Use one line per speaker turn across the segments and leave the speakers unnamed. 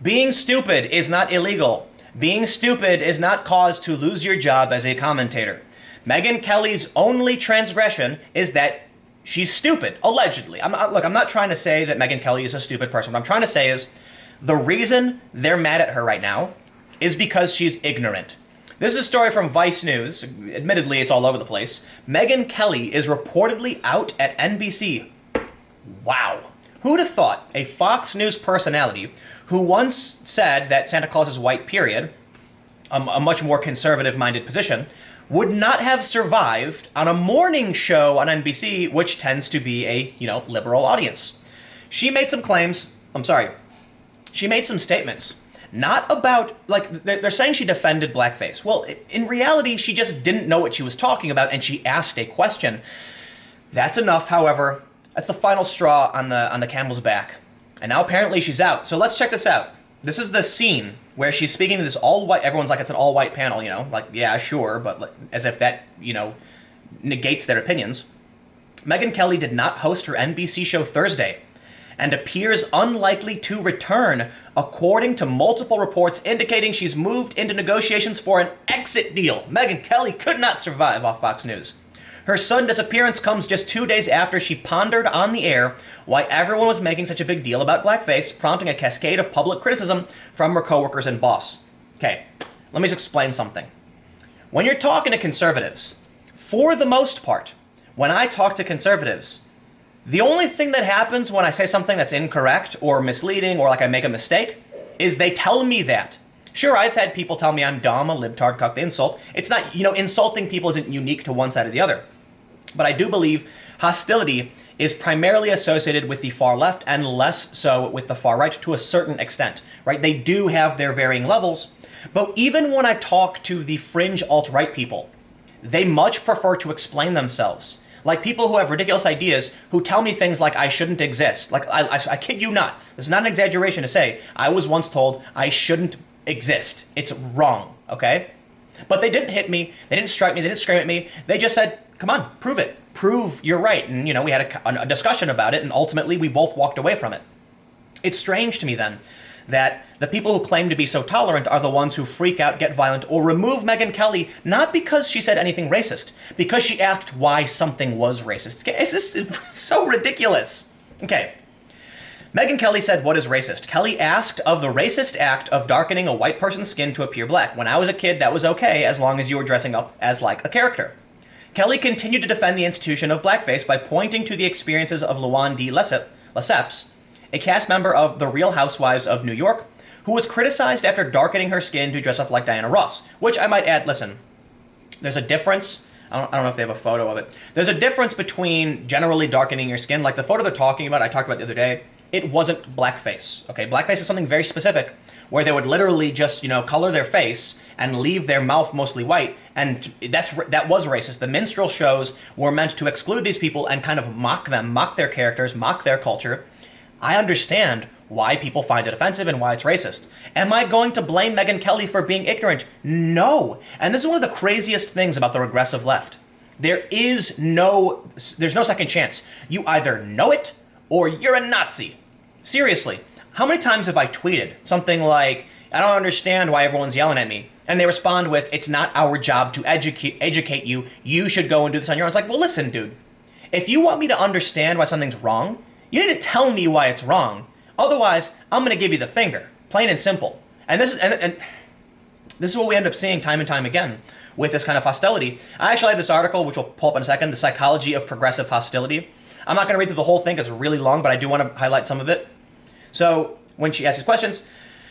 Being stupid is not illegal. Being stupid is not cause to lose your job as a commentator. Megyn Kelly's only transgression is that she's stupid, allegedly. I'm not trying to say that Megyn Kelly is a stupid person. What I'm trying to say is the reason they're mad at her right now is because she's ignorant. This is a story from Vice News. Admittedly, it's all over the place. Megyn Kelly is reportedly out at NBC. Wow. Who'd have thought a Fox News personality who once said that Santa Claus is white, period, a much more conservative-minded position, would not have survived on a morning show on NBC, which tends to be a, liberal audience. She made some claims, she made some statements, not about, they're saying she defended blackface. Well, in reality, she just didn't know what she was talking about, and she asked a question. That's enough, however. That's the final straw on the camel's back. And now apparently she's out. So let's check this out. This is the scene where she's speaking to this all-white, everyone's like, it's an all-white panel, yeah, sure, but as if that, negates their opinions. Megyn Kelly did not host her NBC show Thursday and appears unlikely to return, according to multiple reports indicating she's moved into negotiations for an exit deal. Megyn Kelly could not survive off Fox News. Her sudden disappearance comes just 2 days after she pondered on the air why everyone was making such a big deal about blackface, prompting a cascade of public criticism from her coworkers and boss. Okay, let me just explain something. When you're talking to conservatives, for the most part, when I talk to conservatives, the only thing that happens when I say something that's incorrect or misleading or like I make a mistake is they tell me that. Sure, I've had people tell me I'm dumb, a libtard, cuck, they insult. It's not, insulting people isn't unique to one side or the other. But I do believe hostility is primarily associated with the far left and less so with the far right to a certain extent, right? They do have their varying levels. But even when I talk to the fringe alt-right people, they much prefer to explain themselves. Like people who have ridiculous ideas who tell me things like I shouldn't exist. Like, I kid you not. This is not an exaggeration to say. I was once told I shouldn't exist. It's wrong, okay? But they didn't hit me. They didn't strike me. They didn't scream at me. They just said, come on, prove it. Prove you're right. And, we had a discussion about it, and ultimately we both walked away from it. It's strange to me, then, that the people who claim to be so tolerant are the ones who freak out, get violent, or remove Megyn Kelly, not because she said anything racist, because she asked why something was racist. It's just so ridiculous. Okay. Megyn Kelly said, what is racist? Kelly asked of the racist act of darkening a white person's skin to appear black. When I was a kid, that was okay, as long as you were dressing up as like a character. Kelly continued to defend the institution of blackface by pointing to the experiences of Luan D. Lesseps, a cast member of The Real Housewives of New York, who was criticized after darkening her skin to dress up like Diana Ross, which I might add, listen, there's a difference. I don't know if they have a photo of it. There's a difference between generally darkening your skin. Like the photo they're talking about, I talked about the other day, it wasn't blackface, okay? Blackface is something very specific where they would literally just, color their face and leave their mouth mostly white, and that was racist. The minstrel shows were meant to exclude these people and kind of mock them, mock their characters, mock their culture. I understand why people find it offensive and why it's racist. Am I going to blame Megyn Kelly for being ignorant? No. And this is one of the craziest things about the regressive left. There's no second chance. You either know it or you're a Nazi. Seriously. How many times have I tweeted something like, I don't understand why everyone's yelling at me? And they respond with, it's not our job to educate you. You should go and do this on your own. It's like, well, listen, dude. If you want me to understand why something's wrong, you need to tell me why it's wrong. Otherwise, I'm going to give you the finger. Plain and simple. And this is what we end up seeing time and time again with this kind of hostility. I actually have this article, which we'll pull up in a second, The Psychology of Progressive Hostility. I'm not going to read through the whole thing because it's really long, but I do want to highlight some of it. So when she asked these questions,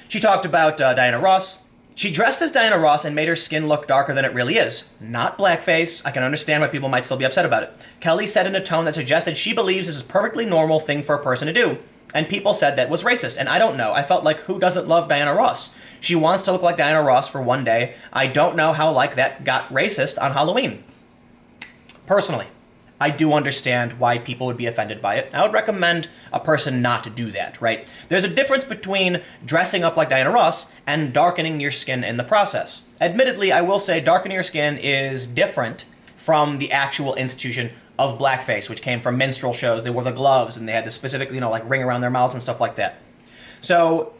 she talked about Diana Ross. She dressed as Diana Ross and made her skin look darker than it really is. Not blackface. I can understand why people might still be upset about it. Kelly said in a tone that suggested she believes this is a perfectly normal thing for a person to do. And people said that was racist. And I don't know. I felt like, who doesn't love Diana Ross? She wants to look like Diana Ross for one day. I don't know how like that got racist on Halloween. Personally, I do understand why people would be offended by it. I would recommend a person not to do that, right? There's a difference between dressing up like Diana Ross and darkening your skin in the process. Admittedly, I will say darkening your skin is different from the actual institution of blackface, which came from minstrel shows. They wore the gloves and they had the specific, like ring around their mouths and stuff like that. So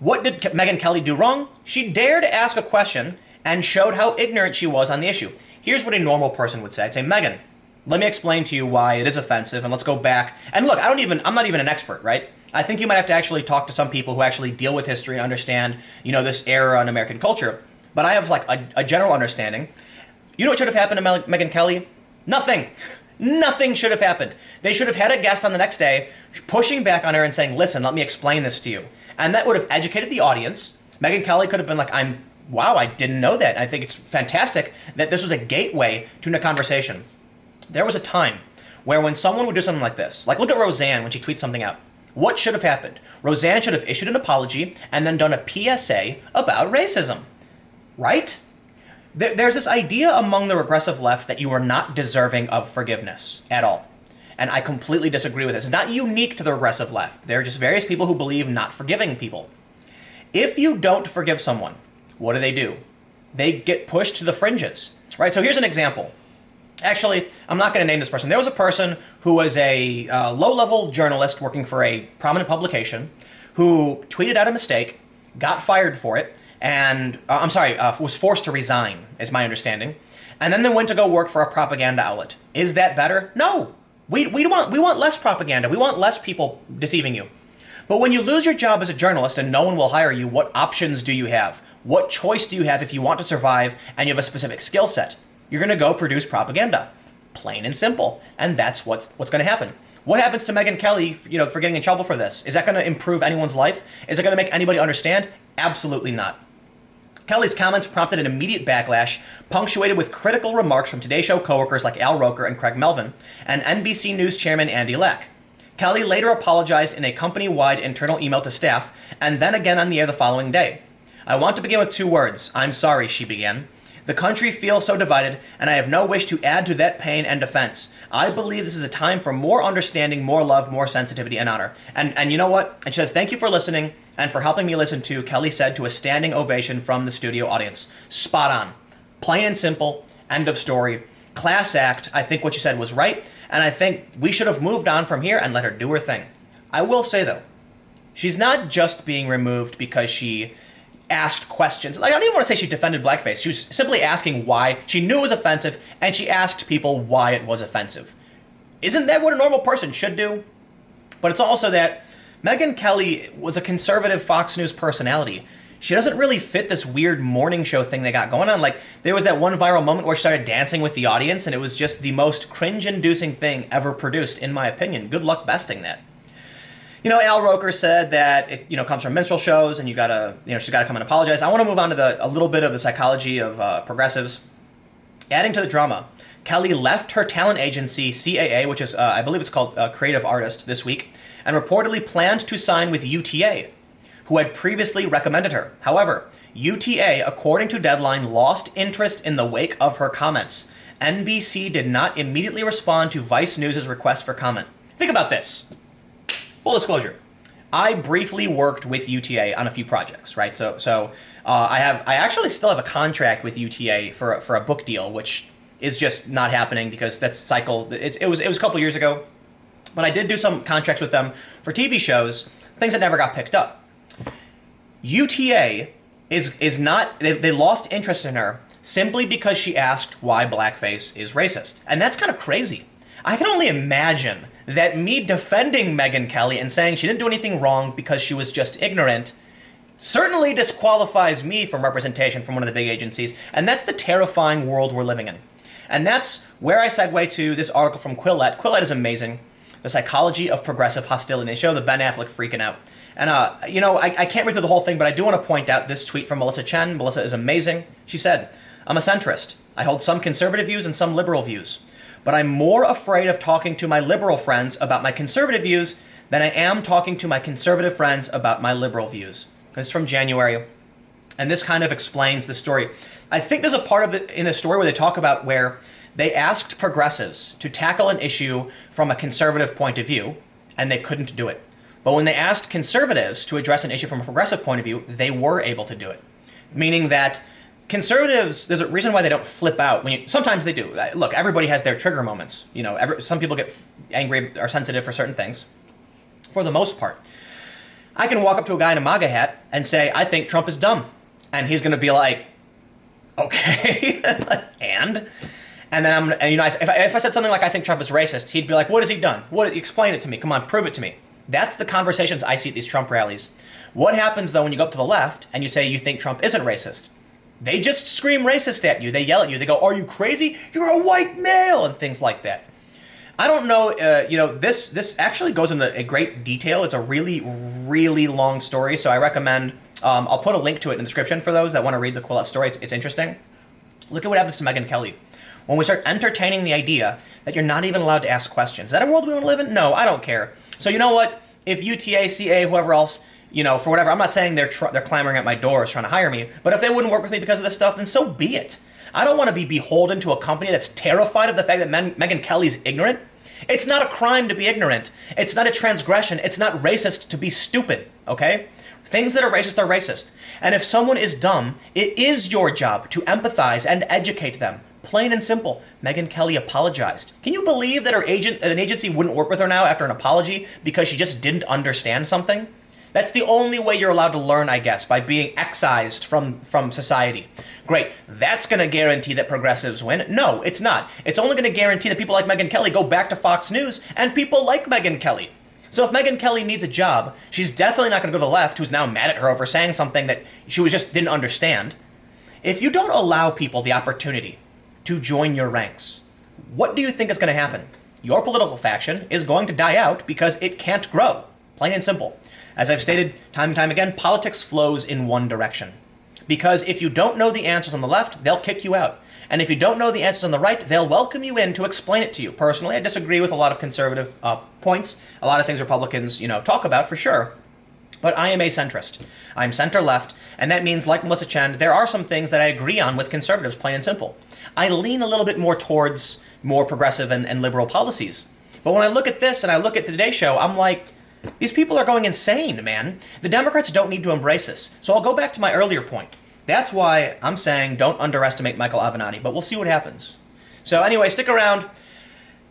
What did Megyn Kelly do wrong? She dared to ask a question and showed how ignorant she was on the issue. Here's what a normal person would say. I'd say, Megyn, let me explain to you why it is offensive, and let's go back. And look, I'm not even an expert, right? I think you might have to actually talk to some people who actually deal with history and understand, this era in American culture. But I have like a general understanding. You know what should have happened to Megyn Kelly? Nothing. Nothing should have happened. They should have had a guest on the next day pushing back on her and saying, listen, let me explain this to you. And that would have educated the audience. Megyn Kelly could have been like, wow, I didn't know that. I think it's fantastic that this was a gateway to a conversation. There was a time where when someone would do something like this, like look at Roseanne when she tweets something out. What should have happened? Roseanne should have issued an apology and then done a PSA about racism, right? There's this idea among the regressive left that you are not deserving of forgiveness at all. And I completely disagree with this. It's not unique to the regressive left. There are just various people who believe not forgiving people. If you don't forgive someone, what do? They get pushed to the fringes, right? So here's an example. Actually, I'm not going to name this person. There was a person who was a low-level journalist working for a prominent publication who tweeted out a mistake, got fired for it, and was forced to resign, is my understanding, and then they went to go work for a propaganda outlet. Is that better? No. We want less propaganda. We want less people deceiving you. But when you lose your job as a journalist and no one will hire you, what options do you have? What choice do you have if you want to survive and you have a specific skill set? You're going to go produce propaganda. Plain and simple. And that's what's going to happen. What happens to Megyn Kelly, for getting in trouble for this? Is that going to improve anyone's life? Is it going to make anybody understand? Absolutely not. Kelly's comments prompted an immediate backlash, punctuated with critical remarks from Today Show coworkers like Al Roker and Craig Melvin, and NBC News chairman Andy Lack. Kelly later apologized in a company-wide internal email to staff, and then again on the air the following day. I want to begin with 2 words. I'm sorry, she began. The country feels so divided, and I have no wish to add to that pain and offense. I believe this is a time for more understanding, more love, more sensitivity, and honor. And you know what? And she says, thank you for listening and for helping me listen to, Kelly said to a standing ovation from the studio audience. Spot on. Plain and simple. End of story. Class act. I think what she said was right, and I think we should have moved on from here and let her do her thing. I will say, though, she's not just being removed because she asked questions. Like, I don't even want to say she defended blackface. She was simply asking why. She knew it was offensive, and she asked people why it was offensive. Isn't that what a normal person should do? But it's also that Megyn Kelly was a conservative Fox News personality. She doesn't really fit this weird morning show thing they got going on. Like, there was that one viral moment where she started dancing with the audience, and it was just the most cringe-inducing thing ever produced, in my opinion. Good luck besting that. Al Roker said that it, comes from minstrel shows, and she's got to come and apologize. I want to move on to a little bit of the psychology of progressives. Adding to the drama, Kelly left her talent agency, CAA, which is, I believe it's called Creative Artist, this week, and reportedly planned to sign with UTA, who had previously recommended her. However, UTA, according to Deadline, lost interest in the wake of her comments. NBC did not immediately respond to Vice News' request for comment. Think about this. Full disclosure, I briefly worked with UTA on a few projects, right? So I actually still have a contract with UTA for a book deal, which is just not happening because that's cycle. It was a couple years ago, but I did do some contracts with them for TV shows, things that never got picked up. UTA is not. They lost interest in her simply because she asked why blackface is racist, and that's kind of crazy. I can only imagine that me defending Megyn Kelly and saying she didn't do anything wrong because she was just ignorant certainly disqualifies me from representation from one of the big agencies, and that's the terrifying world we're living in. And that's where I segue to this article from Quillette. Quillette is amazing. The Psychology of Progressive Hostility. They show the Ben Affleck freaking out. And, I can't read through the whole thing, but I do want to point out this tweet from Melissa Chen. Melissa is amazing. She said, I'm a centrist. I hold some conservative views and some liberal views. But I'm more afraid of talking to my liberal friends about my conservative views than I am talking to my conservative friends about my liberal views. This is from January, and this kind of explains the story. I think there's a part of it in the story where they talk about where they asked progressives to tackle an issue from a conservative point of view, and they couldn't do it. But when they asked conservatives to address an issue from a progressive point of view, they were able to do it. Meaning that conservatives, there's a reason why they don't flip out. Sometimes they do. Look, everybody has their trigger moments. Some people get angry or sensitive for certain things. For the most part, I can walk up to a guy in a MAGA hat and say, I think Trump is dumb. And he's going to be like, okay. And then if I said something like, I think Trump is racist, he'd be like, what has he done? Explain it to me. Come on, prove it to me. That's the conversations I see at these Trump rallies. What happens, though, when you go up to the left and you say you think Trump isn't racist? They just scream racist at you. They yell at you. They go, are you crazy? You're a white male, and things like that. I don't know, this actually goes into a great detail. It's a really, really long story, so I recommend, I'll put a link to it in the description for those that want to read the full-out story. It's interesting. Look at what happens to Megyn Kelly. When we start entertaining the idea that you're not even allowed to ask questions. Is that a world we want to live in? No, I don't care. So you know what? If UTA, CA, whoever else, for whatever, I'm not saying they're clamoring at my doors trying to hire me, but if they wouldn't work with me because of this stuff, then so be it. I don't want to be beholden to a company that's terrified of the fact that Megyn Kelly's ignorant. It's not a crime to be ignorant. It's not a transgression. It's not racist to be stupid, okay? Things that are racist. And if someone is dumb, it is your job to empathize and educate them. Plain and simple. Megyn Kelly apologized. Can you believe that an agency wouldn't work with her now after an apology because she just didn't understand something? That's the only way you're allowed to learn, I guess, by being excised from society. Great. That's going to guarantee that progressives win? No, it's not. It's only going to guarantee that people like Megyn Kelly go back to Fox News, and people like Megyn Kelly. So if Megyn Kelly needs a job, she's definitely not going to go to the left, who's now mad at her over saying something that she just didn't understand. If you don't allow people the opportunity to join your ranks, what do you think is going to happen? Your political faction is going to die out because it can't grow. Plain and simple. As I've stated time and time again, politics flows in one direction. Because if you don't know the answers on the left, they'll kick you out. And if you don't know the answers on the right, they'll welcome you in to explain it to you. Personally, I disagree with a lot of conservative points, a lot of things Republicans, talk about for sure. But I am a centrist. I'm center-left, and that means, like Melissa Chen, there are some things that I agree on with conservatives, plain and simple. I lean a little bit more towards more progressive and liberal policies. But when I look at this and I look at the Today Show, I'm like, these people are going insane, man. The Democrats don't need to embrace this. So I'll go back to my earlier point. That's why I'm saying don't underestimate Michael Avenatti, but we'll see what happens. So anyway, stick around.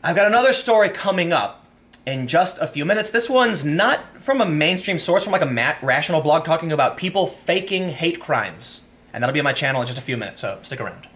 I've got another story coming up in just a few minutes. This one's not from a mainstream source, from like a rational blog talking about people faking hate crimes. And that'll be on my channel in just a few minutes, so stick around.